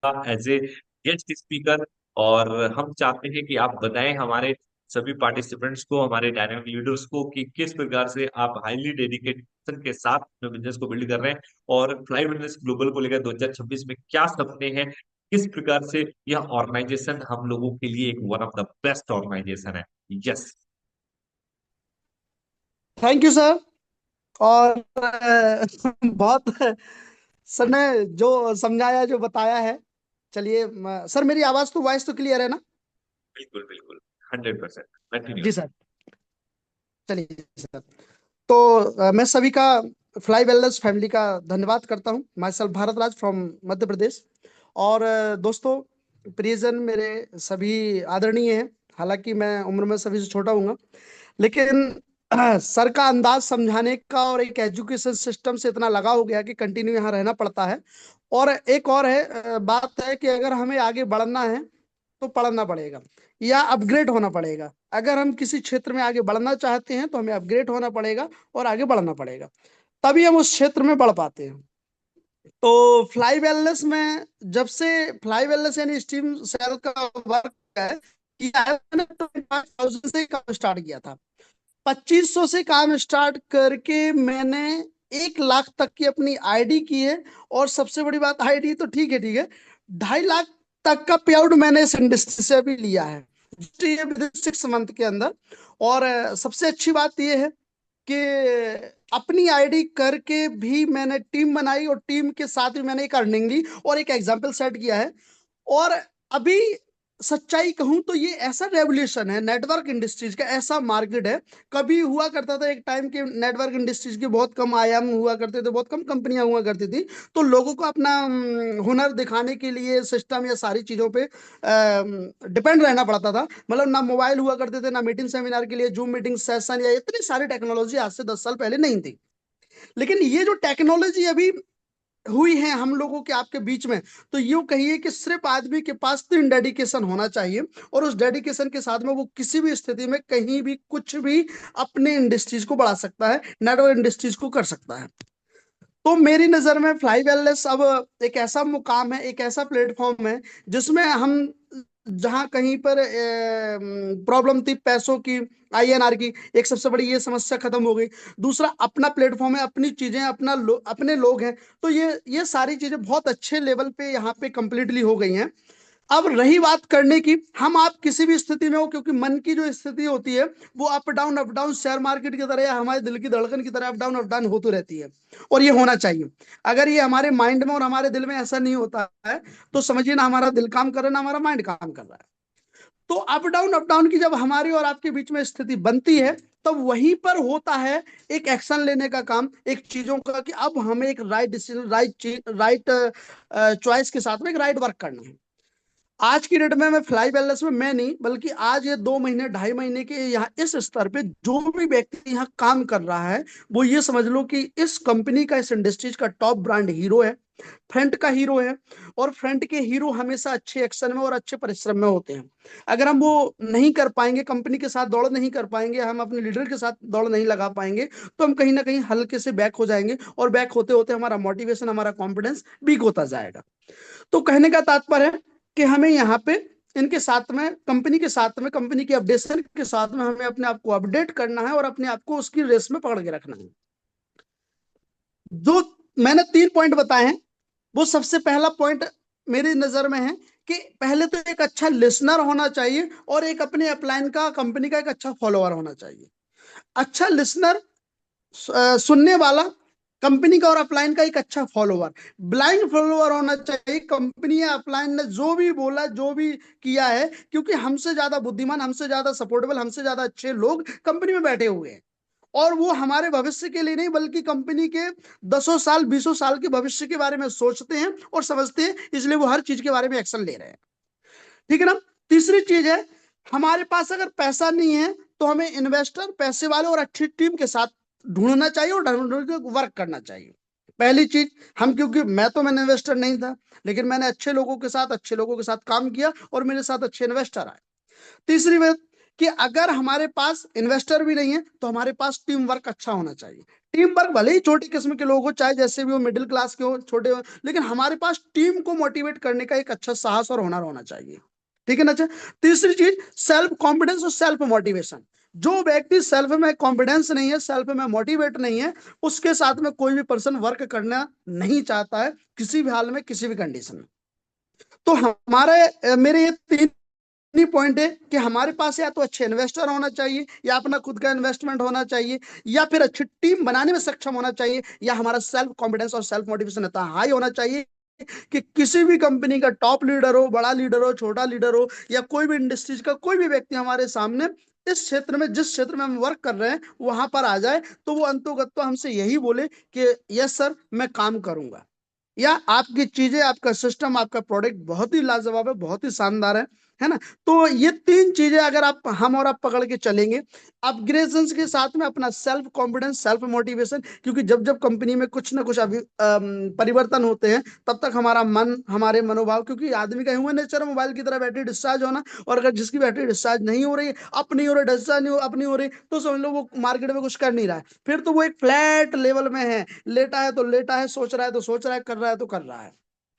As a guest speaker. और हम चाहते हैं कि आप बताएं हमारे सभी पार्टिसिपेंट्स को, हमारे डायनामिक लीडर्स को, कि किस प्रकार से आप हाईली डेडिकेशन के साथ अपने बिजनेस को बिल्ड कर रहे हैं और फ्लाई बिजनेस ग्लोबल को लेकर 2026 में क्या सपने हैं, किस प्रकार से यह ऑर्गेनाइजेशन हम लोगों के लिए एक one of the best organisation है। यस। Thank you sir. और बहुत सर ने जो समझाया जो बताया है। चलिए सर, मेरी आवाज तो वॉइस तो क्लियर है ना? बिल्कुल बिल्कुल। 100%। कंटिन्यू। जी सर। चलिए सर। तो मैं सभी का, फ्लाई वेलनेस फैमिली का धन्यवाद करता हूँ। Myself Bharat Raj from Madhya Pradesh. और दोस्तों, प्रियजन मेरे सभी आदरणीय हैं। हालांकि मैं उम्र में सभी से छोटा हूँ, लेकिन सर का अंदाज समझाने का और एक एजुकेशन सिस्टम से इतना लगाव हो गया कि कंटिन्यू यहाँ रहना पड़ता है। और एक और है, बात है कि अगर हमें आगे बढ़ना है तो पढ़ना पड़ेगा या अपग्रेड होना पड़ेगा। अगर हम किसी क्षेत्र में आगे बढ़ना चाहते हैं तो हमें अपग्रेड होना पड़ेगा और आगे बढ़ना पड़ेगा, तभी हम उस क्षेत्र में बढ़ पाते हैं। तो फ्लाई वेलनेस में जब से फ्लाई वेलनेस यानी स्टीम सेल का वर्क है किया है, मैंने 25,000 से काम स्टार्ट किया था। 2500 से काम स्टार्ट करके मैंने 1 लाख तक की अपनी आईडी की है। और सबसे बड़ी बात, आईडी तो ठीक है, ठीक है, 2.5 लाख तक का पे आउट मैंने इस इंडस्ट्री से अभी लिया है, विद इन 6 मंथ के अंदर। और सबसे अच्छी बात यह है कि अपनी आईडी करके भी मैंने टीम बनाई और टीम के साथ भी मैंने एक अर्निंग ली और एक एग्जाम्पल सेट किया है। और अभी सच्चाई कहूं तो ये ऐसा रेवोल्यूशन है नेटवर्क इंडस्ट्रीज का, ऐसा मार्केट है। कभी हुआ करता था एक टाइम के नेटवर्क इंडस्ट्रीज के बहुत कम आयाम हुआ करते थे, बहुत कम कंपनियां हुआ करती थी। तो लोगों को अपना हुनर दिखाने के लिए सिस्टम या सारी चीजों पे डिपेंड रहना पड़ता था। मतलब ना मोबाइल हुआ करते थे, ना मीटिंग सेमिनार के लिए जूम मीटिंग सेशन या इतनी सारी टेक्नोलॉजी आज से 10 साल पहले नहीं थी। लेकिन ये जो टेक्नोलॉजी अभी हुई है हम लोगों के आपके बीच में, तो यूं कहिए कि सिर्फ आदमी के पास 3 डेडिकेशन होना चाहिए। और उस डेडिकेशन के साथ में वो किसी भी स्थिति में कहीं भी कुछ भी अपने इंडस्ट्रीज को बढ़ा सकता है, नेटवर्क इंडस्ट्रीज को कर सकता है। तो मेरी नजर में फ्लाई वेलनेस अब एक ऐसा मुकाम है, एक ऐसा प्लेटफॉर्म है जिसमें हम जहां कहीं पर प्रॉब्लम थी पैसों की, आईएनआर की, एक सबसे बड़ी ये समस्या खत्म हो गई। दूसरा, अपना प्लेटफॉर्म है, अपनी चीजें, अपने लोग हैं। तो ये सारी चीजें बहुत अच्छे लेवल पे यहाँ पे कंप्लीटली हो गई हैं। अब रही बात करने की, हम आप किसी भी स्थिति में हो, क्योंकि मन की जो स्थिति होती है वो अप डाउन शेयर मार्केट की तरह या हमारे दिल की धड़कन की तरह अप डाउन होती रहती है। और ये होना चाहिए। अगर ये हमारे माइंड में और हमारे दिल में ऐसा नहीं होता है तो समझिए ना हमारा दिल काम कर रहा है ना हमारा माइंड काम कर रहा है। तो अप डाउन की जब हमारी और आपके बीच में स्थिति बनती है, तब वहीं पर होता है एक एक्शन लेने का काम, एक चीजों का, कि अब हमें एक राइट डिसीजन, राइट चॉइस के साथ में एक राइट वर्क करना है। आज की डेट में मैं फ्लाई वेलनेस में, मैं नहीं बल्कि आज ये 2 महीने 2.5 महीने के यहाँ इस स्तर पे जो भी व्यक्ति यहाँ काम कर रहा है, वो ये समझ लो कि इस कंपनी का, इस इंडस्ट्रीज का टॉप ब्रांड हीरो है, फ्रंट का हीरो है। और फ्रंट के हीरो हमेशा अच्छे एक्शन में और अच्छे परिश्रम में होते हैं। अगर हम वो नहीं कर पाएंगे, कंपनी के साथ दौड़ नहीं कर पाएंगे, हम अपने लीडर के साथ दौड़ नहीं लगा पाएंगे, तो हम कहीं ना कहीं हल्के से बैक हो जाएंगे। और बैक होते होते हमारा मोटिवेशन, हमारा कॉन्फिडेंस वीक होता जाएगा। तो कहने का तात्पर्य है कि हमें यहाँ पे इनके साथ में, कंपनी के साथ में, कंपनी के अपडेशन के साथ में हमें अपने आप को अपडेट करना है और अपने आप को उसकी रेस में पकड़ के रखना है। जो मैंने 3 पॉइंट बताए हैं, वो सबसे पहला पॉइंट मेरी नजर में है कि पहले तो एक अच्छा लिसनर होना चाहिए और एक अपने अपलाइन का, कंपनी का एक अच्छा फॉलोअर होना चाहिए। अच्छा लिसनर, सुनने वाला, कंपनी का और अपलाइन का एक अच्छा फॉलोअर। ब्लाइंड फॉलोअर होना चाहिए। कंपनी या अपलाइन ने जो भी बोला, जो भी किया है, क्योंकि हमसे ज्यादा बुद्धिमान, हमसे ज्यादा सपोर्टेबल, हमसे ज्यादा अच्छे लोग कंपनी में बैठे हुए हैं। और वो हमारे भविष्य के लिए नहीं बल्कि कंपनी के 10 साल 20 साल के भविष्य के बारे में सोचते हैं और समझते हैं, इसलिए वो हर चीज के बारे में एक्शन ले रहे हैं। ठीक है ना? तीसरी चीज है, हमारे पास अगर पैसा नहीं है तो हमें इन्वेस्टर, पैसे वाले और अच्छी टीम के साथ ढूंढना चाहिए और ढूंढ के वर्क करना चाहिए। पहली चीज, हम, क्योंकि मैं इन्वेस्टर नहीं था, लेकिन मैंने अच्छे लोगों के साथ काम किया और मेरे साथ अच्छे इन्वेस्टर आए। तीसरी बात, कि अगर हमारे पास इन्वेस्टर भी नहीं है तो हमारे पास टीम वर्क अच्छा होना चाहिए। टीम वर्क भले ही छोटी किस्म के लोग हो, चाहे जैसे भी हो, मिडिल क्लास के हो, छोटे हो, लेकिन हमारे पास टीम को मोटिवेट करने का एक अच्छा साहस और हुनर होना चाहिए। ठीक है ना? अच्छा, तीसरी चीज सेल्फ कॉन्फिडेंस और सेल्फ मोटिवेशन। जो व्यक्ति सेल्फ में कॉन्फिडेंस नहीं है, सेल्फ में मोटिवेट नहीं है, उसके साथ में कोई भी पर्सन वर्क करना नहीं चाहता है, किसी भी हाल में, किसी भी कंडीशन में। तो मेरे ये तीन ही पॉइंट है कि हमारे पास या तो अच्छे इन्वेस्टर होना चाहिए, या अपना खुद का इन्वेस्टमेंट होना चाहिए, या फिर अच्छी टीम बनाने में सक्षम होना चाहिए, या हमारा सेल्फ कॉन्फिडेंस और सेल्फ मोटिवेशन इतना हाई होना चाहिए कि किसी भी कंपनी का टॉप लीडर हो, बड़ा लीडर हो, छोटा लीडर हो, या कोई भी इंडस्ट्रीज का कोई भी व्यक्ति हमारे सामने इस क्षेत्र में, जिस क्षेत्र में हम वर्क कर रहे हैं, वहां पर आ जाए, तो वो अंतोगत्वा हमसे यही बोले कि यस सर, मैं काम करूंगा, या आपकी चीजें, आपका सिस्टम, आपका प्रोडक्ट बहुत ही लाजवाब है, बहुत ही शानदार है ना? तो ये तीन चीजें अगर आप, हम और आप पकड़ के चलेंगे, अपग्रेडेशन के साथ में अपना सेल्फ कॉन्फिडेंस, सेल्फ मोटिवेशन, क्योंकि जब जब कंपनी में कुछ ना कुछ परिवर्तन होते हैं, तब तक हमारा मन, हमारे मनोभाव, क्योंकि आदमी का ह्यूमन नेचर है मोबाइल की तरह बैटरी डिस्चार्ज होना, और अगर जिसकी बैटरी डिस्चार्ज नहीं हो रही, अप नहीं हो रही, डिस्चार्ज नहीं हो, अप नहीं हो रही, तो समझ लो वो मार्केट में कुछ कर नहीं रहा है, फिर तो वो एक फ्लैट लेवल में है, लेटा है तो लेटा है, सोच रहा है तो सोच रहा है, कर रहा है तो कर रहा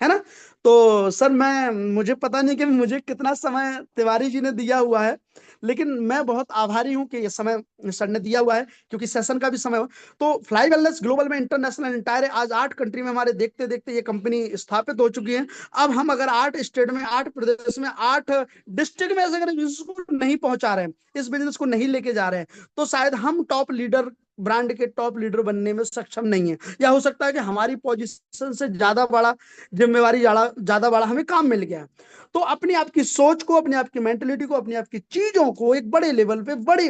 है ना? तो सर, मैं, मुझे पता नहीं कि मुझे कितना समय तिवारी जी ने दिया हुआ है, लेकिन मैं बहुत आभारी हूं कि ये समय सर ने दिया हुआ है, क्योंकि सेशन का भी समय हो। तो फ्लाई वेलनेस ग्लोबल में इंटरनेशनल इंटायर आज 8 कंट्री में हमारे देखते देखते ये कंपनी स्थापित हो चुकी है। अब हम अगर 8 स्टेट में, 8 प्रदेश में, 8 डिस्ट्रिक्ट में अगर इसको नहीं पहुंचा रहे हैं, इस बिजनेस को नहीं लेके जा रहे हैं, तो शायद हम टॉप लीडर, ब्रांड के टॉप लीडर बनने में सक्षम नहीं है, या हो सकता है कि हमारी पोजीशन से ज्यादा बड़ा जिम्मेवारी, ज्यादा बड़ा हमें काम मिल गया है। तो अपनी आपकी सोच को, अपनी आपकी मेंटेलिटी को, अपनी आपकी चीजों को एक बड़े लेवल पे, बड़े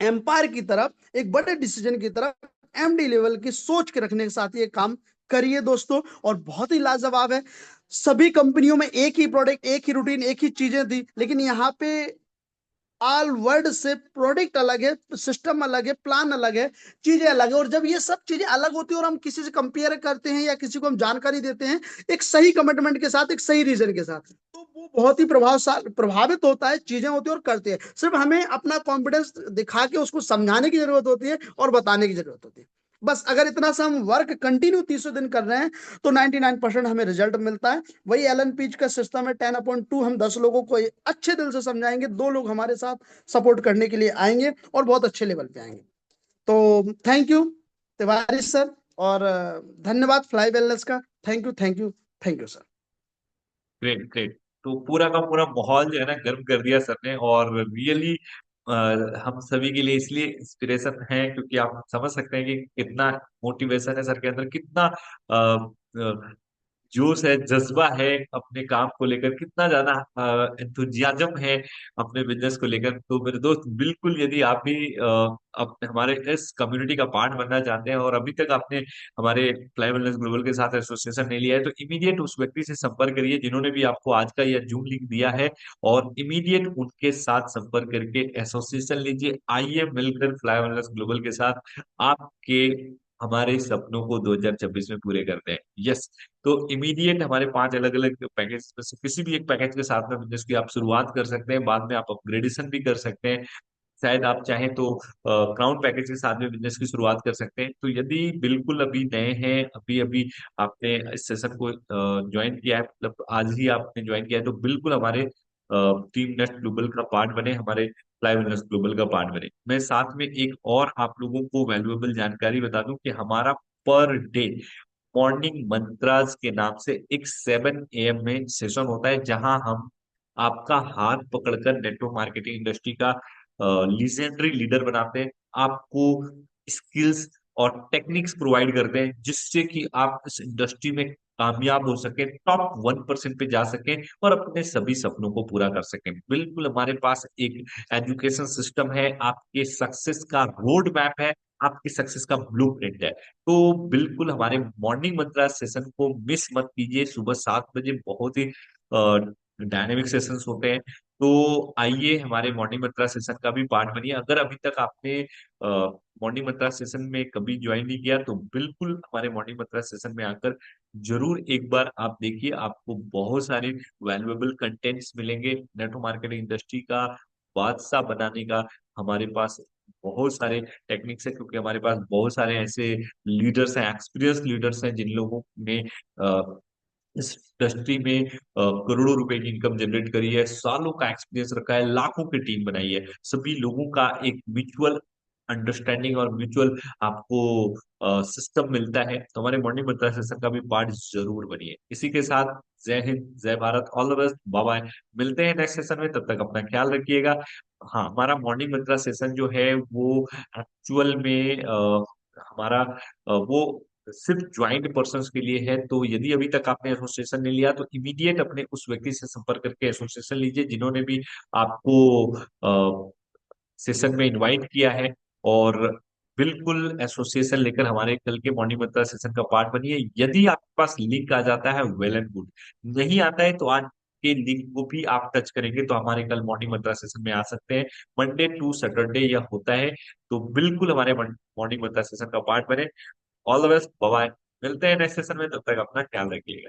एम्पायर की तरफ, एक बड़े डिसीजन की तरफ, एमडी लेवल की सोच के रखने के साथ ये काम करिए दोस्तों, और बहुत ही लाजवाब है। सभी कंपनियों में एक ही प्रोडक्ट, एक ही रूटीन, एक ही चीजें थी, लेकिन यहाँ पे ऑल वर्ल्ड से प्रोडक्ट अलग है, सिस्टम अलग है, प्लान अलग है, चीजें अलग है। और जब ये सब चीजें अलग होती है और हम किसी से कंपेयर करते हैं, या किसी को हम जानकारी देते हैं एक सही कमिटमेंट के साथ, एक सही रीजन के साथ, तो वो बहुत ही प्रभावित होता है, चीजें होती है और करते हैं। सिर्फ हमें अपना कॉन्फिडेंस दिखा के उसको समझाने की जरूरत होती है और बताने की जरूरत होती है। बस अगर इतना सा हम वर्क कंटिन्यू 30 दिन कर रहे हैं, तो 99% हमें रिजल्ट मिलता है। वही एलन पीज का सिस्टम है, 10/2। हम 10 लोगों को अच्छे दिल से समझाएंगे, 2 लोग हमारे साथ सपोर्ट करने के लिए आएंगे, और बहुत अच्छे लेवल पे आएंगे। तो थैंक यू तिवारी सर, और धन्यवाद फ्लाई वेलनेस का। Thank you, thank you, thank you sir. Great great. तो पूरा का पूरा माहौल जो है ना गर्म कर दिया सर ने, और रियली हम सभी के लिए इसलिए इंस्पिरेशन है, क्योंकि आप समझ सकते हैं कि कितना मोटिवेशन है सर के अंदर, कितना जोश है, जज्बा है अपने काम को लेकर, कितना ज्यादा एंथुजियाज्म है अपने बिजनेस को लेकर। तो मेरे दोस्त, बिल्कुल यदि आप भी अपने हमारे इस कम्युनिटी का पार्ट बनना चाहते हैं, और अभी तक आपने हमारे फ्लाई वेलनेस ग्लोबल के साथ एसोसिएशन नहीं लिया है, तो इमीडिएट उस व्यक्ति से संपर्क करिए जिन्होंने भी आपको आज का यह जूम लिंक दिया है, और इमीडिएट उनके साथ संपर्क करके एसोसिएशन लीजिए। आइए मिलकर फ्लाई वेलनेस ग्लोबल के साथ आपके हमारे सपनों को 2026 में पूरे करते हैं। यस। तो इमीडिएट हमारे 5 अलग अलग पैकेज में से किसी भी एक पैकेज के साथ में बिजनेस की आप शुरुआत कर सकते हैं, बाद में आप अपग्रेडेशन भी कर सकते हैं। शायद आप चाहें तो क्राउन पैकेज के साथ में बिजनेस की शुरुआत कर सकते हैं। तो यदि बिल्कुल अभी नए हैं, अभी अभी आपने इस सेशन को ज्वाइन किया है, मतलब आज ही आपने ज्वाइन किया है, तो बिल्कुल हमारे टीम नेक्स्ट ग्लोबल का पार्ट बने, हमारे फ्लाई बिजनेस ग्लोबल का पार्ट बने। मैं साथ में एक और आप लोगों को वैल्यूएबल जानकारी बता दूं कि हमारा पर डे मॉर्निंग मंत्रास के नाम से एक 7 AM में सेशन होता है, जहां हम आपका हाथ पकड़कर नेटवर्क मार्केटिंग इंडस्ट्री का लीजेंडरी लीडर बनाते हैं, आपको स्किल्स और टेक्निक्स प्रोवाइड करते हैं, जिससे कि आप इस इंडस्ट्री में कामयाब हो सके, टॉप 1% पे जा सके, और अपने सभी सपनों को पूरा कर सकें। बिल्कुल हमारे पास एक एजुकेशन सिस्टम है, आपके सक्सेस का रोड मैप है, आपकी सक्सेस का ब्लूप्रिंट है। तो बिल्कुल हमारे मॉर्निंग मंत्रा सेशन को मिस मत कीजिए। सुबह 7 बजे बहुत ही डायनेमिक सेशंस होते हैं। तो आइए हमारे मॉर्निंग मंत्रा सेशन का भी पार्ट बनिए। अगर अभी तक आपने मॉर्निंग मंत्रा सेशन में कभी ज्वाइन नहीं किया, तो बिल्कुल हमारे मॉर्निंग मंत्रा सेशन में आकर जरूर एक बार आप देखिए। आपको बहुत सारे वैल्यूएबल कंटेंट्स मिलेंगे नेटवर्क मार्केटिंग इंडस्ट्री का, बादशाह बनाने का हमारे पास बहुत सारे टेक्निक्स है, क्योंकि हमारे पास बहुत सारे ऐसे लीडर्स हैं, एक्सपीरियंस लीडर्स हैं, जिन लोगों ने इस इंडस्ट्री में करोड़ों रुपए की इनकम जनरेट करी है, सालों का एक्सपीरियंस रखा है, लाखों की टीम बनाई है। सभी लोगों का एक म्यूचुअल अंडरस्टैंडिंग और म्यूचुअल आपको सिस्टम मिलता है। तो हमारे मॉर्निंग मंत्रा सेशन का भी पार्ट जरूर बनिए। इसी के साथ जय हिंद, जय Bharat, all the best, bye bye. मिलते हैं नेक्स्ट सेशन में, तब तक अपना ख्याल रखिएगा। हाँ, हमारा मॉर्निंग मंत्रा सेशन जो है वो एक्चुअल में हमारा वो सिर्फ ज्वाइंट पर्सन के लिए है। तो यदि अभी तक आपने एसोसिएशन नहीं लिया तो इमीडिएट अपने उस व्यक्ति से संपर्क करके एसोसिएशन लीजिए जिन्होंने भी आपको सेशन में इनवाइट किया है। और बिल्कुल एसोसिएशन लेकर हमारे कल के मॉर्निंग मंत्रा सेशन का पार्ट बनिए। यदि आपके पास लिंक आ जाता है, वेल एंड गुड। नहीं आता है तो आज के लिंक को भी आप टच करेंगे तो हमारे कल मॉर्निंग मंत्रा सेशन में आ सकते हैं। मंडे टू सैटरडे यह होता है। तो बिल्कुल हमारे मॉर्निंग मंत्रा सेशन का पार्ट बने। All the best, bye. मिलते हैं नेक्स्ट सेशन में, तब तक अपना ख्याल रखिएगा।